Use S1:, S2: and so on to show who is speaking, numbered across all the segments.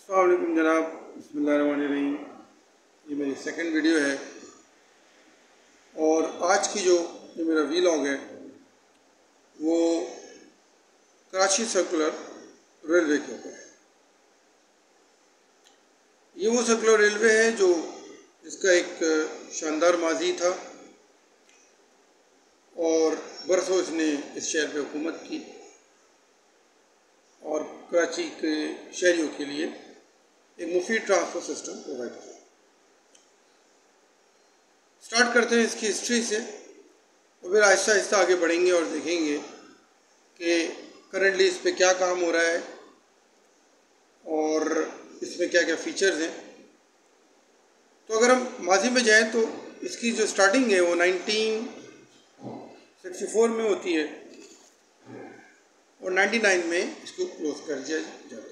S1: अस्सलाम वालेकुम जनाब, बिस्मिल्लाहिर्रहमानिर्रहीम। ये मेरी सेकंड वीडियो है और आज की जो मेरा वीलॉग है वो कराची सर्कुलर रेलवे के ऊपर है। ये वो सर्कुलर रेलवे है जो जिसका एक शानदार माजी था और बरसों इसने इस शहर पे हुकूमत की और कराची के शहरियों के लिए एक मुफीद ट्रांसपोर्ट सिस्टम प्रोवाइड किया। स्टार्ट करते हैं इसकी हिस्ट्री से और फिर आहिस्ता आहिस्ता आगे बढ़ेंगे और देखेंगे कि करंटली इस पे क्या काम हो रहा है और इसमें क्या क्या फीचर्स हैं। तो अगर हम माजी में जाएं तो इसकी जो स्टार्टिंग है वो 1964 में होती है और 99 में इसको क्लोज कर दिया जाता है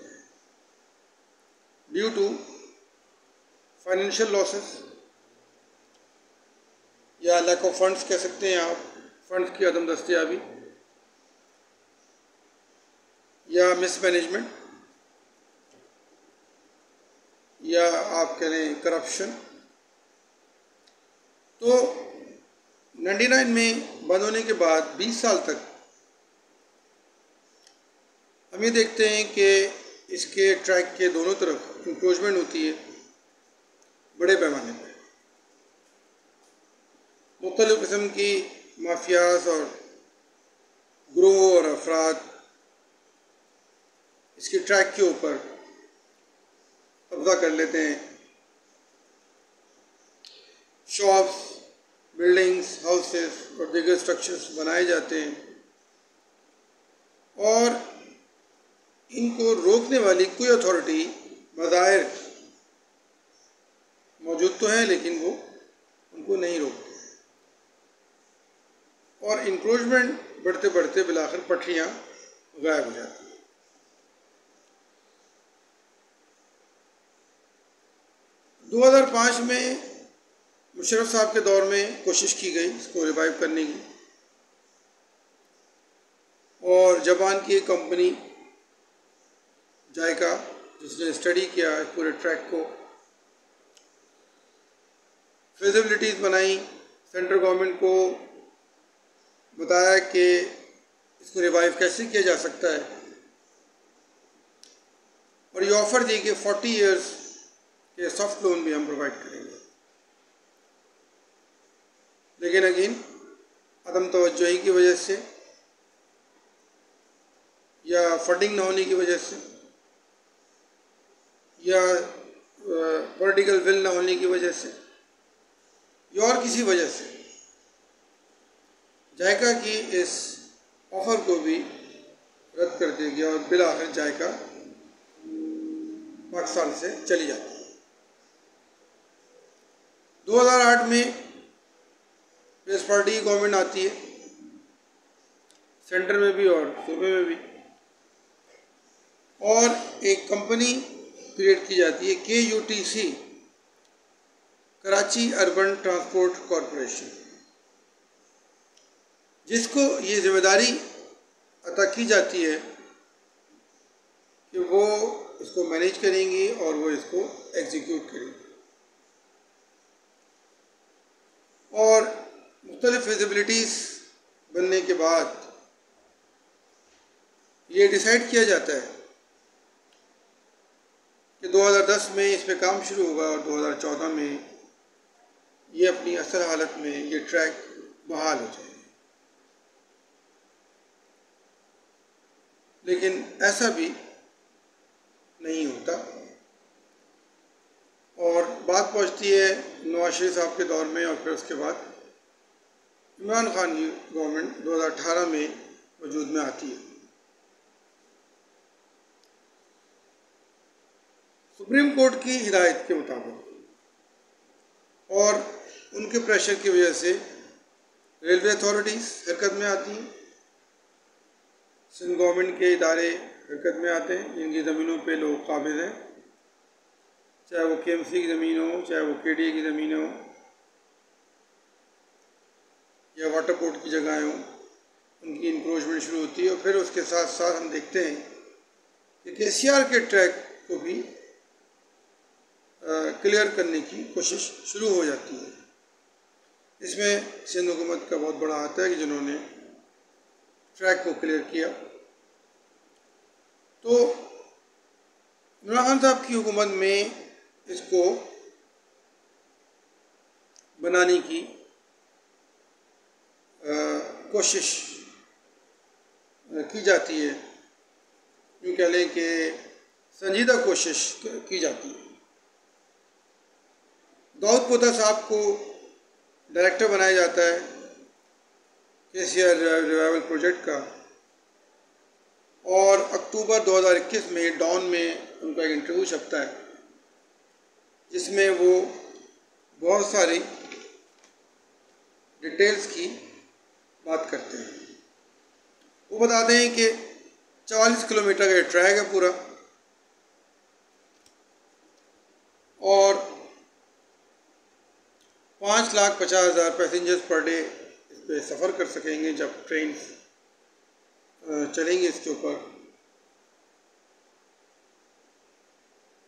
S1: ड्यू टू फाइनेंशियल लॉसेस या लैक ऑफ फंड्स कह सकते हैं आप, फंड्स की अदम दस्तयाबी या मिसमैनेजमेंट या आप कह लें करप्शन। तो 99 में बंद होने के बाद 20 साल तक हम ये देखते हैं कि इसके ट्रैक के दोनों तरफ इंक्रोचमेंट होती है बड़े पैमाने पर। मुख्तलिफ़ किस्म की माफियाज और ग्रोह और अफराद इसके ट्रैक के ऊपर कब्जा कर लेते हैं। शॉप्स, बिल्डिंग्स, हाउसेस और दीगर स्ट्रक्चर्स बनाए जाते हैं और इनको रोकने वाली कोई अथॉरिटी बज़ाहिर मौजूद तो है लेकिन वो उनको नहीं रोकती और इंक्रोचमेंट बढ़ते बढ़ते बिलाखिर पटरियाँ गायब हो जाती हैं। 2005 में मुशर्रफ साहब के दौर में कोशिश की गई इसको रिवाइव करने की और जापान की एक कंपनी जायका जिसने स्टडी किया पूरे ट्रैक को, फिजिबिलिटीज़ बनाई, सेंट्रल गवर्नमेंट को बताया कि इसको रिवाइव कैसे किया जा सकता है और ये ऑफ़र दी कि 40 इयर्स के सॉफ्ट लोन भी हम प्रोवाइड करेंगे। लेकिन अगेन अदम तवज्जोही की वजह से या फंडिंग ना होने की वजह से या पॉलिटिकल विल ना होने की वजह से या और किसी वजह से जायका की इस ऑफ़र को भी रद्द कर दिया गया और बिलाखिर जायका पाकिस्तान से चली जाती है। 2008 में पीपल्स पार्टी की गवर्नमेंट आती है, सेंटर में भी और सूबे में भी, और एक कंपनी क्रिएट की जाती है KUTC, Karachi urban transport corporation, जिसको ये जिम्मेदारी अता की जाती है कि वो इसको मैनेज करेंगी और वो इसको एग्जीक्यूट करेंगी और मुख्तलिफ फिजिबिलिटीज़ बनने के बाद ये डिसाइड किया जाता है कि 2010 में इस पे काम शुरू होगा और 2014 में ये अपनी असल हालत में ये ट्रैक बहाल हो जाएगा। लेकिन ऐसा भी नहीं होता और बात पहुंचती है नवाज शरीफ साहब के दौर में और फिर उसके बाद इमरान खान की गवर्नमेंट 2018 में वजूद में आती है। सुप्रीम कोर्ट की हिदायत के मुताबिक और उनके प्रेशर की वजह से रेलवे अथॉरिटीज़ हरकत में आती हैं, सिंध गवर्नमेंट के इदारे हरकत में आते हैं जिनकी ज़मीनों पे लोग काबिज़ हैं, चाहे वो KMC की ज़मीन हो, चाहे वो KDA की ज़मीन हो या वाटर पोर्ट की जगह हो, उनकी इंक्रोचमेंट शुरू होती है। और फिर उसके साथ साथ हम देखते हैं कि KCR के ट्रैक को भी क्लियर करने की कोशिश शुरू हो जाती है। इसमें सिंध हुकूमत का बहुत बड़ा हाथ है कि जिन्होंने ट्रैक को क्लियर किया। तो इमरान खान साहब की हुकूमत में इसको बनाने की कोशिश की जाती है, यूँ कह लें कि संजीदा कोशिश की जाती है। दाऊद पोता साहब को डायरेक्टर बनाया जाता है KCR रिवाइवल प्रोजेक्ट का, और अक्टूबर 2021 में डॉन में उनका एक इंटरव्यू छपता है जिसमें वो बहुत सारी डिटेल्स की बात करते हैं। वो बताते हैं कि 40 किलोमीटर का ट्रैक है पूरा, और 5,50,000 पैसेंजर्स पर डे इस पर सफ़र कर सकेंगे जब ट्रेन चलेंगे इसके ऊपर।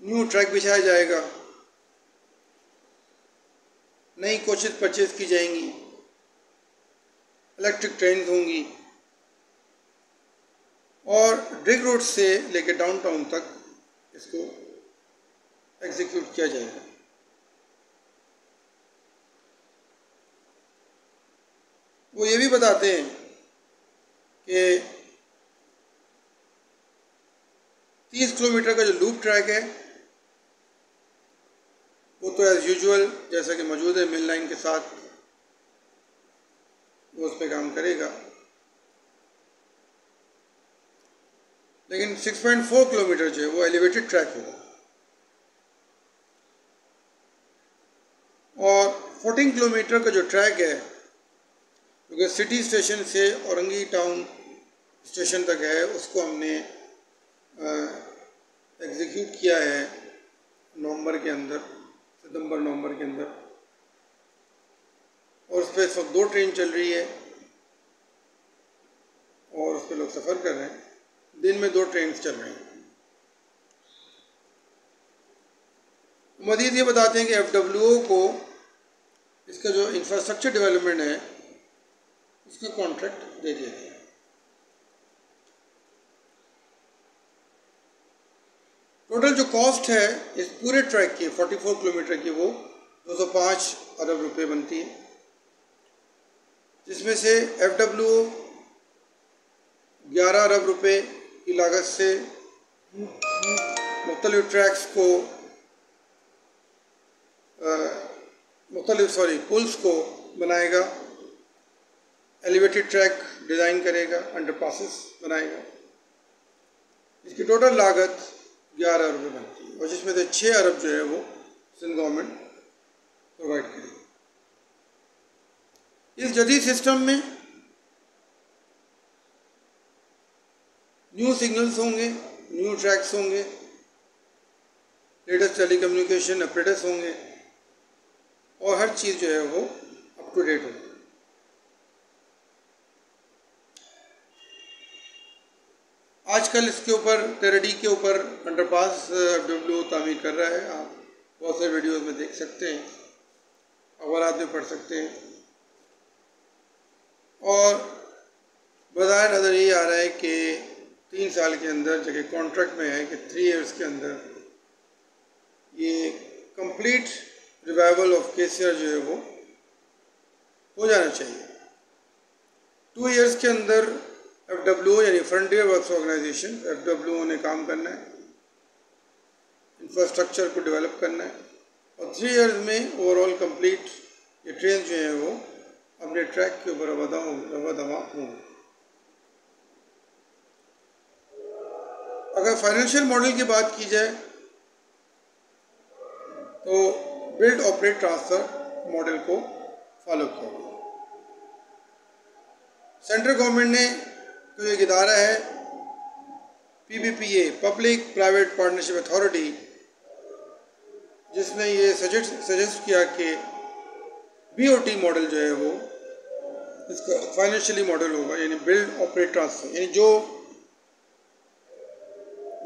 S1: न्यू ट्रैक बिछाया जाएगा, नई कोचेस परचेज की जाएंगी, इलेक्ट्रिक ट्रेन होंगी, और ड्रिग रोड से लेकर डाउनटाउन तक इसको एग्जीक्यूट किया जाएगा। वो ये भी बताते हैं कि 30 किलोमीटर का जो लूप ट्रैक है वो तो एज़ यूजुअल जैसा कि मौजूद है मिल लाइन के साथ वो उस पर काम करेगा, लेकिन 6.4 किलोमीटर जो है वो एलिवेटेड ट्रैक होगा, और 14 किलोमीटर का जो ट्रैक है क्योंकि सिटी स्टेशन से औरंगी टाउन स्टेशन तक है उसको हमने एग्जीक्यूट किया है सितंबर-नवंबर के अंदर, और उस पर इस वक्त 2 ट्रेन चल रही है और उस पर लोग सफ़र कर रहे हैं। दिन में 2 ट्रेन चल रही हैं। मज़ीद ये बताते हैं कि FWO को इसका जो इंफ्रास्ट्रक्चर डेवलपमेंट है उसका कॉन्ट्रैक्ट दे दिया गया। टोटल जो कॉस्ट है इस पूरे ट्रैक की 44 किलोमीटर की वो 205 अरब रुपए बनती है, जिसमें से FWO 11 अरब रुपए की लागत से मुख्तलिफ ट्रैक्स को पुल्स को बनाएगा, एलिवेटेड ट्रैक डिज़ाइन करेगा, अंडरपासेस बनाएगा। इसकी टोटल लागत 11 अरब रुपये बनती है, और जिसमें से 6 अरब जो है वो सिंध गवर्नमेंट प्रोवाइड करेगी। इस जदीद सिस्टम में न्यू सिग्नल्स होंगे, न्यू ट्रैक्स होंगे, लेटेस्ट टेलीकम्युनिकेशन अपरेटस होंगे, और हर चीज़ जो है वो अप टू डेट होगी। आजकल इसके ऊपर टेरेडी के ऊपर अंडरपास FWO तामीर कर रहा है, आप बहुत से वीडियोस में देख सकते हैं, अखबारात में पढ़ सकते हैं, और बज़ाहिर नज़र ये आ रहा है कि 3 साल के अंदर, जगह कॉन्ट्रैक्ट में है कि 3 इयर्स के अंदर ये कंप्लीट रिवाइवल ऑफ KCR जो है वो हो जाना चाहिए। 2 इयर्स के अंदर FWO यानी फ्रंटियर वर्क्स ऑर्गेनाइजेशन FWO ने काम करना है, इंफ्रास्ट्रक्चर को डेवलप करना है, और 3 इयर्स में ओवरऑल कंप्लीट ये ट्रेन जो है वो अपने ट्रैक के ऊपर रवा-दवा होंगे। अगर फाइनेंशियल मॉडल की बात की जाए तो बिल्ड ऑपरेट ट्रांसफ़र मॉडल को फॉलो किया गया। सेंट्रल गवर्नमेंट ने तो एक इदारा है PPPA public private partnership authority, जिसने ये सजेस्ट किया कि BOT मॉडल जो है वो इसका फाइनेंशियली मॉडल होगा, यानी बिल्ड ऑपरेट ट्रांसफ़र, यानी जो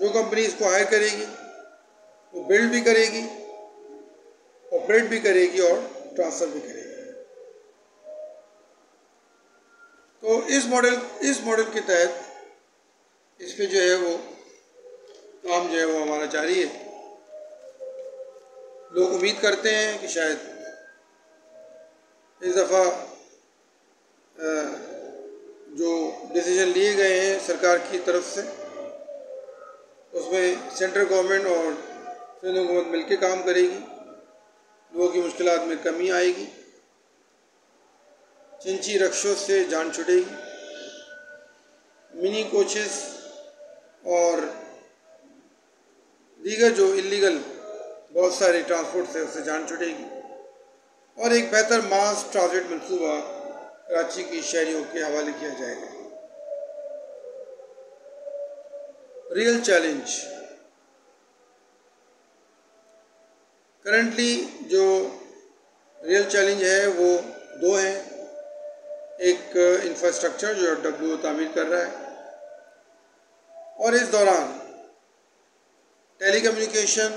S1: कंपनी इसको हायर करेगी वो बिल्ड भी करेगी ऑपरेट भी करेगी और ट्रांसफ़र भी करेगी। तो इस मॉडल के तहत इस पे जो है वो काम जो है वो हमारा जारी है। लोग उम्मीद करते हैं कि शायद इस दफ़ा जो डिसीजन लिए गए हैं सरकार की तरफ से उसमें सेंट्रल गवर्नमेंट और केंद्र हुकूमत मिलकर काम करेगी, लोगों की मुश्किलात में कमी आएगी, चिंची रक्षों से जान छुटेगी, मिनी कोचेस और दीगर जो इलीगल बहुत सारे ट्रांसपोर्ट से उससे जान छुटेगी और एक बेहतर मास ट्रांजिट मंसूबा कराची की शहरियों के हवाले किया जाएगा। रियल चैलेंज करंटली जो रियल चैलेंज है वो दो हैं। एक इंफ्रास्ट्रक्चर जो डब्ल्यू तामीर कर रहा है और इस दौरान telecommunication,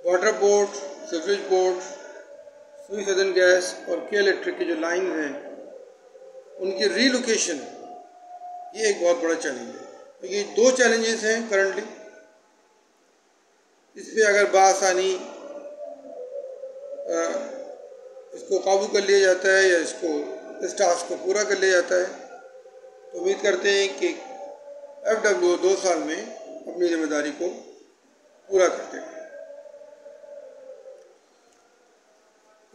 S1: water board, sewerage board, सुई सदन गैस और के इलेक्ट्रिक की जो लाइन हैं उनकी रीलोकेशन, ये एक बहुत बड़ा चैलेंज है। ये दो चैलेंजेस हैं करंटली। इस पर अगर बासानी इसको काबू कर लिया जाता है या इस टास्क को पूरा कर लिया जाता है तो उम्मीद करते हैं कि FWO 2 साल में अपनी जिम्मेदारी को पूरा करते हैं।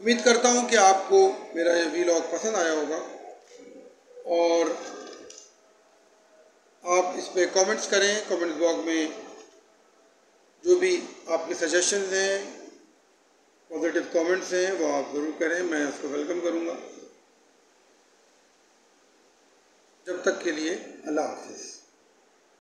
S1: उम्मीद करता हूं कि आपको मेरा ये वीलॉग पसंद आया होगा और आप इस पर कमेंट्स करें। कमेंट्स बॉक्स में जो भी आपके सजेशंस हैं, पॉजिटिव कमेंट्स हैं वो आप ज़रूर करें, मैं उसको वेलकम करूंगा। जब तक के लिए अल्लाह हाफिज़।